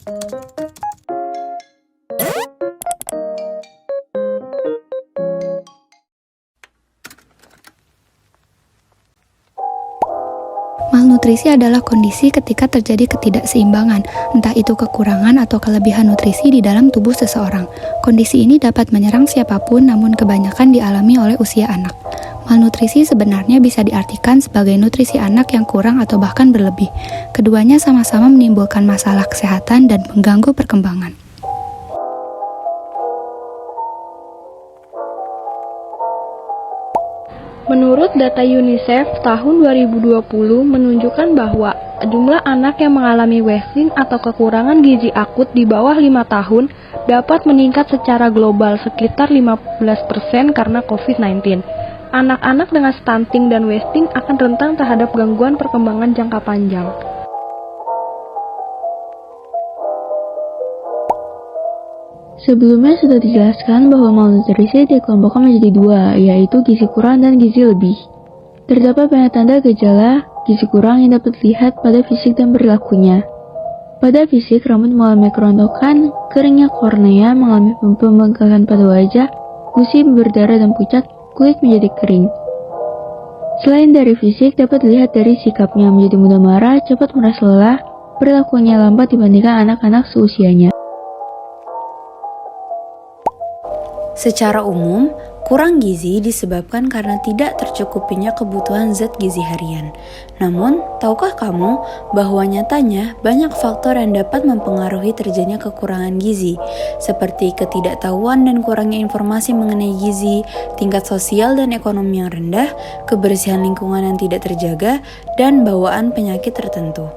Malnutrisi adalah kondisi ketika terjadi ketidakseimbangan, entah itu kekurangan atau kelebihan nutrisi di dalam tubuh seseorang. Kondisi ini dapat menyerang siapapun, namun kebanyakan dialami oleh usia anak. Malnutrisi sebenarnya bisa diartikan sebagai nutrisi anak yang kurang atau bahkan berlebih. Keduanya sama-sama menimbulkan masalah kesehatan dan mengganggu perkembangan. Menurut data UNICEF tahun 2020 menunjukkan bahwa jumlah anak yang mengalami wasting atau kekurangan gizi akut di bawah 5 tahun dapat meningkat secara global sekitar 15% karena COVID-19. Anak-anak dengan stunting dan wasting akan rentan terhadap gangguan perkembangan jangka panjang. Sebelumnya sudah dijelaskan bahwa malnutrisi dikelompokkan menjadi dua, yaitu gizi kurang dan gizi lebih. Terdapat banyak tanda gejala gizi kurang yang dapat dilihat pada fisik dan perilakunya. Pada fisik, rambut mengalami kerontokan, keringnya kornea, mengalami pembengkakan pada wajah, gusi berdarah dan pucat, kulit menjadi kering. Selain dari fisik, dapat dilihat dari sikapnya menjadi mudah marah, cepat merasa lelah, perilakunya lambat dibandingkan anak-anak seusianya. Secara umum, kurang gizi disebabkan karena tidak tercukupinya kebutuhan zat gizi harian. Namun, tahukah kamu bahwa nyatanya banyak faktor yang dapat mempengaruhi terjadinya kekurangan gizi, seperti ketidaktahuan dan kurangnya informasi mengenai gizi, tingkat sosial dan ekonomi yang rendah, kebersihan lingkungan yang tidak terjaga, dan bawaan penyakit tertentu.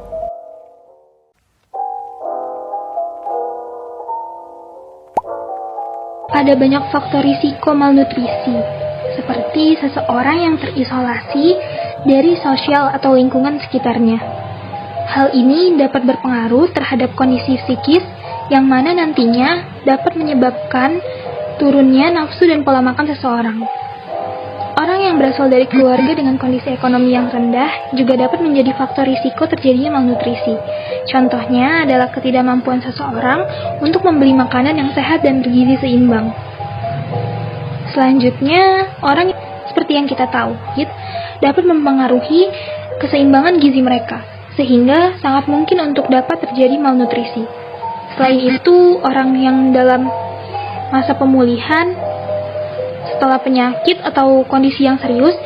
Ada banyak faktor risiko malnutrisi, seperti seseorang yang terisolasi dari sosial atau lingkungan sekitarnya. Hal ini dapat berpengaruh terhadap kondisi psikis yang mana nantinya dapat menyebabkan turunnya nafsu dan pola makan seseorang. Orang yang berasal dari keluarga dengan kondisi ekonomi yang rendah juga dapat menjadi faktor risiko terjadinya malnutrisi. Contohnya adalah ketidakmampuan seseorang untuk membeli makanan yang sehat dan bergizi seimbang. Selanjutnya, orang seperti yang kita tahu, dapat mempengaruhi keseimbangan gizi mereka, sehingga sangat mungkin untuk dapat terjadi malnutrisi. Selain itu, orang yang dalam masa pemulihan setelah penyakit atau kondisi yang serius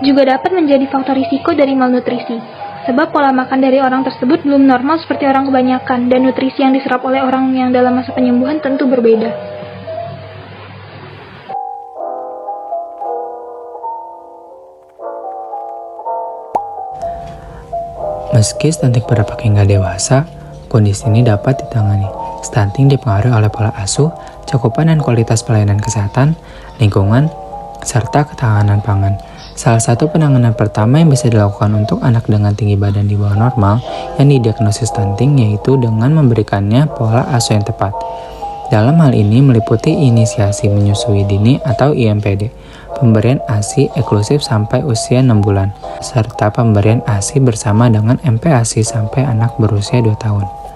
juga dapat menjadi faktor risiko dari malnutrisi. Sebab pola makan dari orang tersebut belum normal seperti orang kebanyakan, dan nutrisi yang diserap oleh orang yang dalam masa penyembuhan tentu berbeda. Meski stunting berdampak hingga dewasa, kondisi ini dapat ditangani. Stunting dipengaruhi oleh pola asuh, cakupan dan kualitas pelayanan kesehatan, lingkungan, serta ketahanan pangan. Salah satu penanganan pertama yang bisa dilakukan untuk anak dengan tinggi badan di bawah normal yang didiagnosis stunting yaitu dengan memberikannya pola asuh yang tepat. Dalam hal ini meliputi inisiasi menyusui dini atau IMPD, pemberian ASI eksklusif sampai usia 6 bulan, serta pemberian ASI bersama dengan MPASI sampai anak berusia 2 tahun.